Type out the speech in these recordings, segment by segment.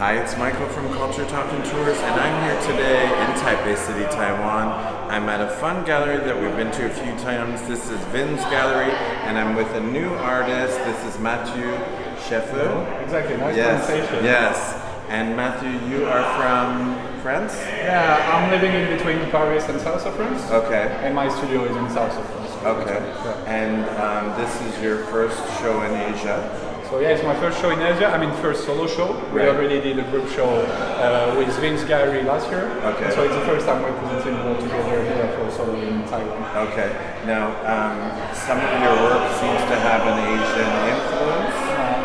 Hi, it's Michael from Culture Talking Tours, and I'm here today in Taipei City, Taiwan. I'm at a fun gallery that we've been to a few times. This is Vins Gallery, and I'm with a new artist. This is Matthieu Schaeffer. Exactly, nice Yes, pronunciation. yes. And Matthieu, you are from France? Yeah, I'm living in between Paris and south of France. Okay. And my studio is in south of France. Okay. Yeah. And this is your first show in Asia? So yeah, it's my first show in Asia. I mean, first solo show. We already did a group show with Vins Gallery last year. Okay. So it's the first time we're presenting all together here for solo in Taiwan. Okay. Now, some of your work seems to have an Asian influence.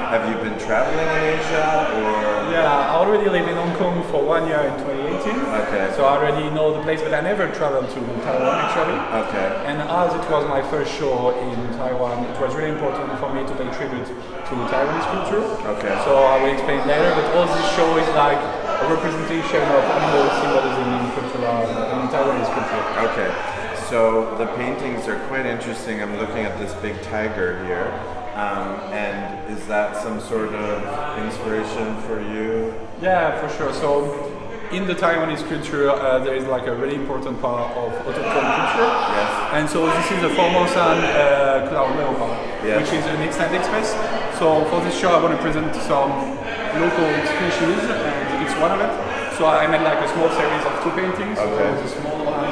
Have you been traveling in Asia, or? Yeah, I already live in Hong Kong for 1 year in 2018. Okay. So I already know the place, but I never traveled to Taiwan actually. Okay. And as it was my first show in Taiwan, it was really important for me to pay tribute to Taiwanese culture. Okay. So I will explain later, but all this show is like a representation of animal symbolism in Taiwanese culture. Okay. So the paintings are quite interesting. I'm looking at this big tiger here. And is that some sort of inspiration for you? Yeah, for sure. So in the Taiwanese culture, there is like a really important part of autochthone culture. Yes. And so this is a Formosan cloud leopard, Yes. which is an extant species. So for this show, I want to present some local species, and it's one of it. So I made like a small series of 2 paintings. Okay. So there's a small one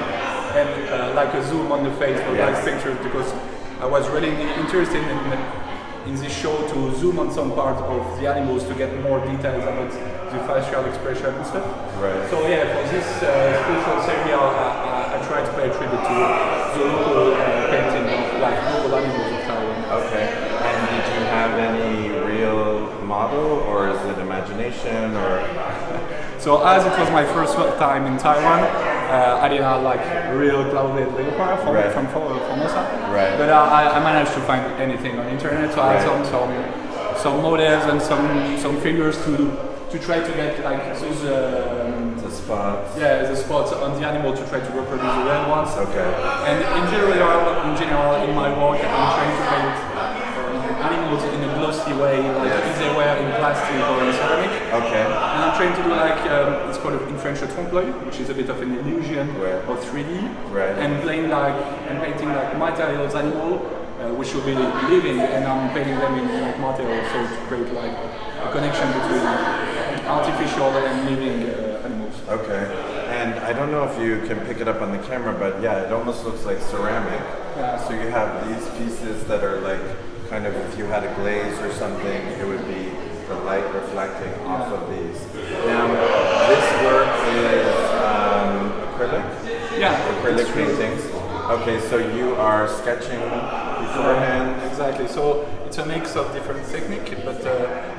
and like a zoom on the face for Yes. like pictures, because I was really interested in this show to zoom on some part of the animals to get more details about the facial expression and stuff. Right. So yeah, for this special series, I try to pay tribute to the local painting of like local animals of Taiwan. Okay. And did you have any real model, or is it imagination, or? So as it was my first time in Taiwan, I didn't have like real clouded leopard from Formosa. Right. But I managed to find anything on internet. So I had some models and some figures to try to get like those The spots. yeah, the spots on the animal to try to reproduce the real ones. Okay. And in general, in my work, I'm trying to paint animals in a glossy way, like if they were in plastic or in ceramic. Okay. And I'm trying to do like, it's called in French a trompe-l'œil, which is a bit of an illusion of 3D. Right. And playing like, and painting like materials animal, which should be living, and I'm painting them in like materials, so to create like a connection between artificial and living animals. Okay. And I don't know if you can pick it up on the camera, but yeah, it almost looks like ceramic. Yeah. So you have these pieces that are like, kind of, if you had a glaze or something, it would be the light reflecting off of these. Now, this work is acrylic? Yeah. Acrylic paintings. Okay, so you are sketching beforehand? Exactly. So it's a mix of different techniques, but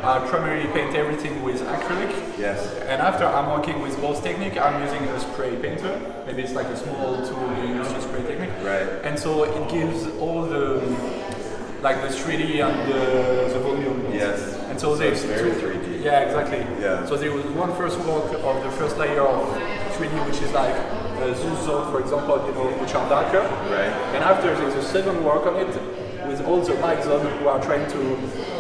I primarily paint everything with acrylic. Yes. And after I'm working with both technique, I'm using a spray painter. Maybe it's like a small tool you use to spray technique. Right. And so it gives all the like the 3D and the volume. Yes. And so it's very 3D. Yeah, exactly. Yeah. So there was one first work of the first layer of 3D, which is like zoom zone, for example, which are darker. Right. And after there's a second work on it with all the light zone who are trying to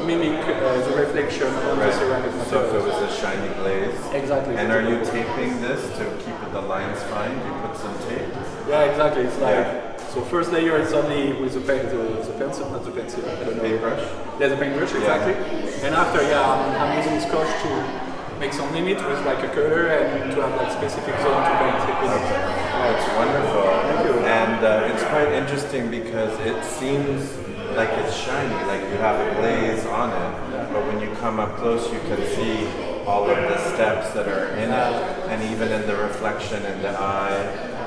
mimic the reflection on the ceramic material. So if it was a shiny glaze. Exactly. And are you taping this to keep the lines fine? Do you put some tape? Yeah, exactly. It's like so first layer is only with the pencil, not the pencil. I don't know. Paintbrush? Yeah, the paintbrush, exactly. And after, I'm using scotch to make some limit with like a color and to have like specific zone to paint. Okay. That's wonderful. Thank you. And it's quite interesting because it seems like it's shiny, like you have a glaze on it, but when you come up close you can see all of the steps that are in it, and even in the reflection in the eye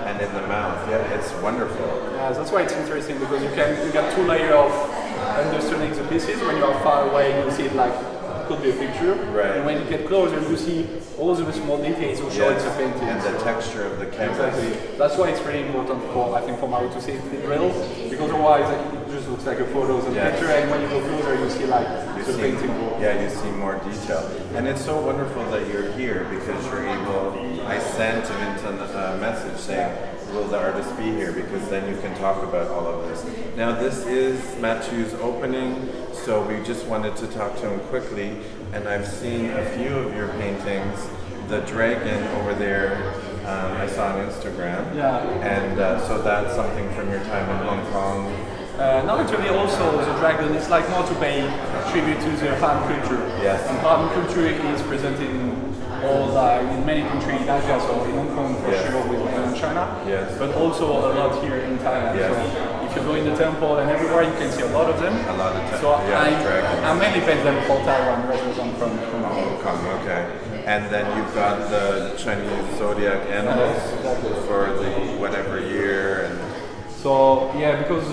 and in the mouth. Yeah, it's wonderful. Yeah, that's why it's interesting, because you get 2 layers of understanding the pieces. When you are far away, you see it like it could be a picture. Right. And when you get closer, you see all the small details who show it's a painting. And the texture of the canvas. Exactly. That's why it's really important for Maru to see it in real, because otherwise it just looks like a photo and picture, and when you go closer, you see like the painting. Yeah, you see more detail. And it's so wonderful that you're here, because you're able, I sent him into a message saying, will the artist be here? Because then you can talk about all of this. Now this is Matthieu's opening, so we just wanted to talk to him quickly, and I've seen a few of your paintings. The dragon over there, I saw on Instagram. Yeah. And so that's something from your time in Hong Kong. Not actually also the dragon, it's like more to pay tribute to the Han culture. Yes. And Han culture is presented in in many countries in Asia, so in Hong Kong for sure with mainland China. Yes. But also a lot here in Thailand. Yes. So if you go in the temple and everywhere you can see a lot of them. A lot of them. So dragons. I mainly paint them for Taiwan rather than from Hong Kong, okay. And then you've got the Chinese zodiac animals for the whatever year. And so yeah, because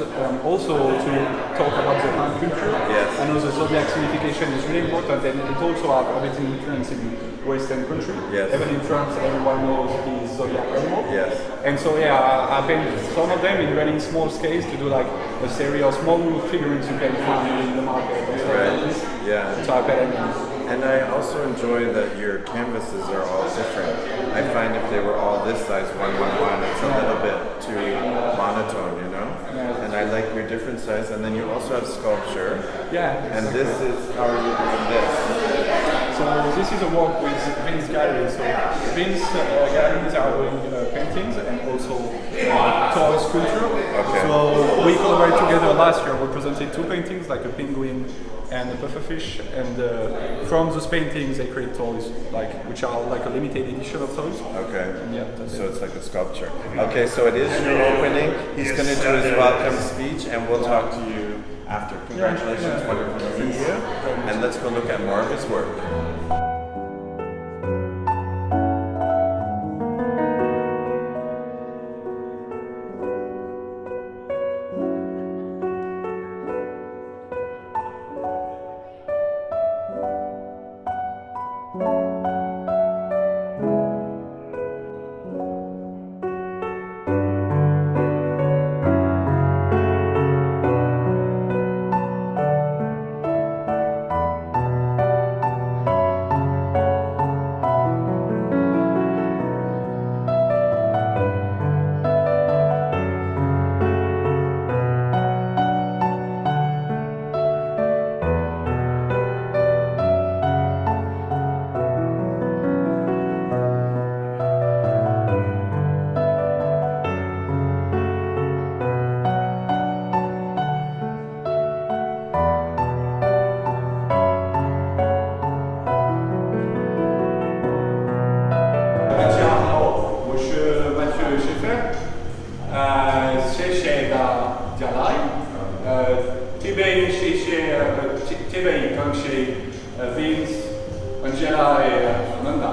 also to talk about the Han culture, yes. I know the zodiac signification is really important, and it also has a bit of influence in Western country. Yes. Even in France, everyone knows the zodiac animal. Yes. And so yeah, I paint some of them in really small scales to do like a series of small figurines you can find in the market. Right. Yeah. So I paint them. And I also enjoy that your canvases are all different. I find if they were all this size, 1:1:1, it's a little bit too monotone, you know? And I like your different size. And then you also have sculpture. Yeah. And this is, how are you doing this? So this is a work with Vins Gallery. So Vins Galleries are doing paintings and also toy sculpture. Okay. So we collaborated together last year. We presented two paintings, like a penguin and a pufferfish, and from those paintings they create toys, which are like a limited edition of toys. Okay. And yeah, that's So it. it's like a sculpture. Okay, so it is your opening. He's going to do his welcome speech, and we'll talk to you after. Congratulations, wonderful to meet you. And let's go look at more of his work. 这边刚是Vins, Angela et Amanda.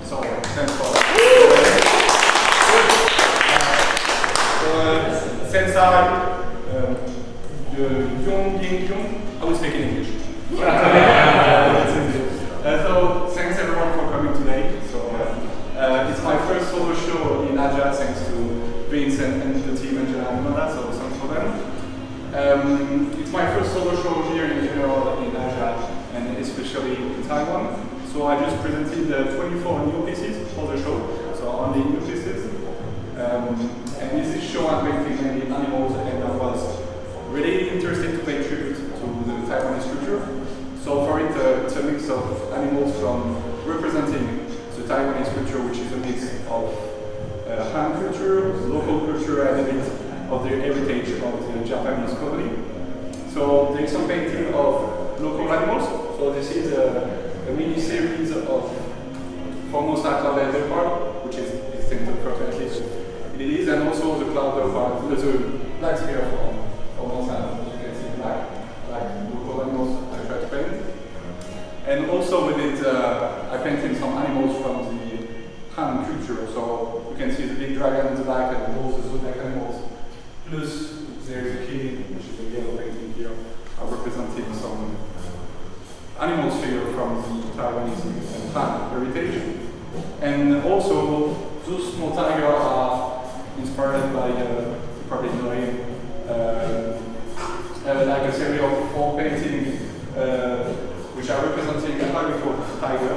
So thanks for that. Since I will speak in English. So thanks everyone for coming today. So it's my first solo show in Asia thanks to Vins and the team Angela and Amanda. So thanks for them. It's my first solo show here in general in Asia and especially in Taiwan. So I just presented 24 new pieces for the show, so only new pieces. And this is show I'm painting many animals, and I was really interested to pay tribute to the Taiwanese culture. So for it, it's a mix of animals from representing the Taiwanese culture, which is a mix of Han culture, local culture, and a bit of the heritage of the Japanese colony. So there is some painting of local animals. So this is a mini series of almost like cloud leopard, which is extinct unfortunately. It is, and also the cloud leopard, the black sphere from almost as you can see black, like local animals I try to paint. And also with it, I painted some animals from the Han culture. So you can see the big dragon in the back and all the zodiac animals. Plus there's a king, which is a yellow painting here, representing some animals here from the Taiwanese and Han heritage. And also, those small tigers are inspired by, you probably know him, like a series of 4 paintings which are representing a Haribo tiger,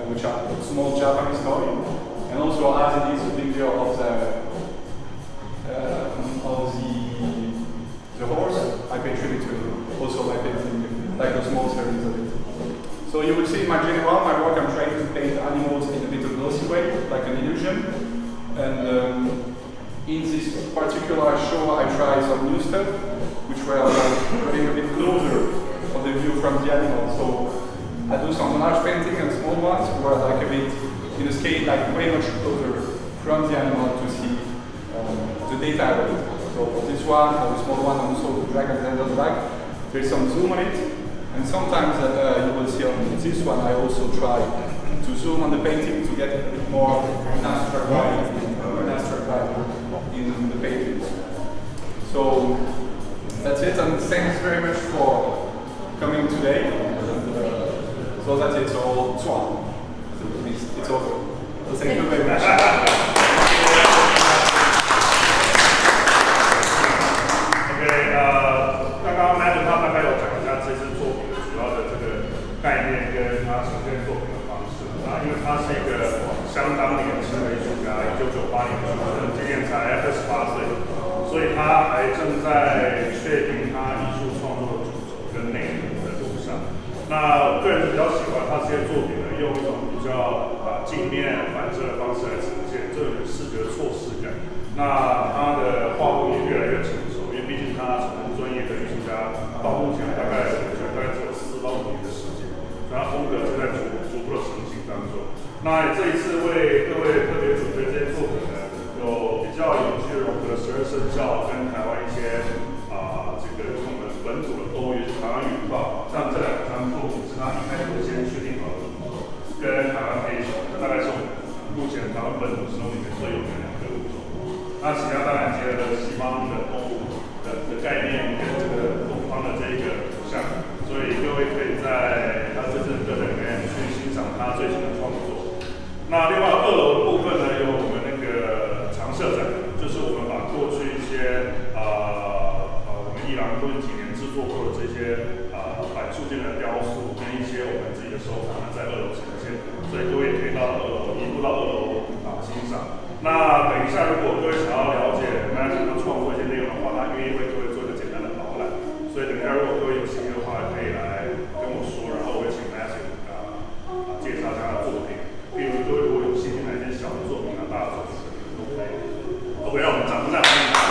which are small Japanese toy. And also, as it is a picture of the also my painting, like a small series of it. So you will see in my general, my work, I'm trying to paint animals in a bit of glossy way, like an illusion. And in this particular show, I tried some new stuff, which were like getting a bit closer on the view from the animal. So I do some large painting and small ones, who are like a bit in a scale, like way much closer from the animal to see the data of it. So for this one, for the small one, and also the dragon's head on the back, there's some zoom on it. And sometimes you will see on this one, I also try to zoom on the painting to get a bit more natural vibe in the paintings. So that's it, and thanks very much for coming today. So that's it, so swan. It's over. So thank you very much.刚刚 Matthieu 他大概有讲一下这次作品的主要的这个概念跟他呈现作品的方式。那因为他是一个相当年轻的艺术家，1998年出生，今年才28岁，所以他还正在确定他艺术创作的主轴跟内容的路上。那个人是比较喜欢他这些作品呢，用一种比较镜面反射的方式来呈现，这种视觉错视感。那他的画风也越来越成熟，因为毕竟他从专业的艺术家到目前大概只有4到5年的时间，所以他风格正在逐步的成型当中。那这一次为各位特别准备这些作品呢，有比较有趣的融合12生肖跟台湾一些这个我们本土的欧语，台湾语报，像这2张作品是他一开始先确定好的，跟台湾黑熊，大概是我们目前台湾本土生物里面最有名的2个物种。那其他当然结合了西方的动物的概念跟这个东方的这一个图像，所以各位可以在他这次课程里面去欣赏他最新的创作。那另外2楼的部分呢，有我们那个常设展，就是我们把过去一些我们伊朗过去几年制作过的这些板树间的雕塑跟一些我们自己的收藏呢，在2楼呈现，所以各位也可以到2楼移步到2楼欣赏。那等一下，如果各位想要了解 Matthieu 他创作一些内容的话，他愿意为各位做一个简单的导览。所以等一下，如果各位有兴趣的话，可以来跟我说，然后我会请 Matthieu 介绍一下他的作品。例如，各位如果有兴趣哪些小的作品啊、大的作品都可以。OK， 让我们掌声欢迎他。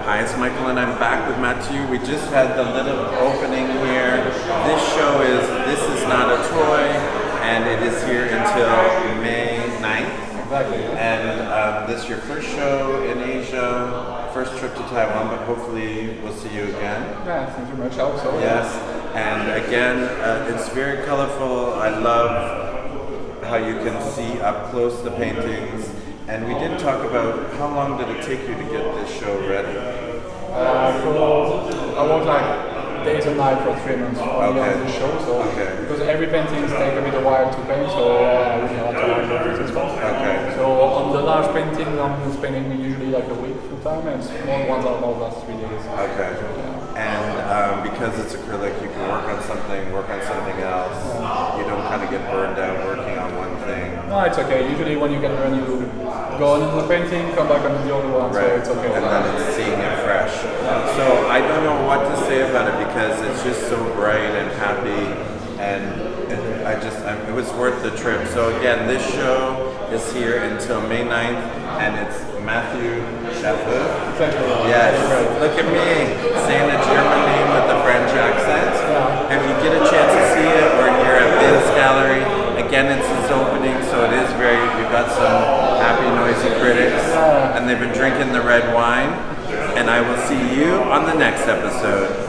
Hi, it's Michael and I'm back with Matthieu. We just had the little opening here. This show is This Is Not a Toy, and it is here until May 9th. Exactly. And this is your first show in Asia, first trip to Taiwan, but hopefully we'll see you again. Yeah, thank you very much. I hope so. Yes, and again, it's very colorful. I love how you can see up close the paintings. And we did talk about how long did it take you to get this show ready? I worked like days and nights for 3 months on the show, so because every painting take a bit of while to paint, so I really had to learn everything as well. Okay. So on the large painting, I'm spending usually like a week full time, and small ones are about last 3 days. Okay. And because it's acrylic, you can work on something else. You don't kind of get burned out working on one thing. No, it's okay. Usually when you get burned, you go on the painting, come back on the other one, right. So it's okay. And then it's seeing it fresh. So I don't know what to say about it because it's just so bright and happy, and it was worth the trip. So again, this show is here until May 9th, and it's Matthieu Schaeffer. Exactly. Yes, look at me saying a German name with a French accent. If you get a chance to see it, we're here at Vins Gallery. Again, it's its opening, so it is we've got some happy, noisy critics, and they've been drinking the red wine. And I will see you on the next episode.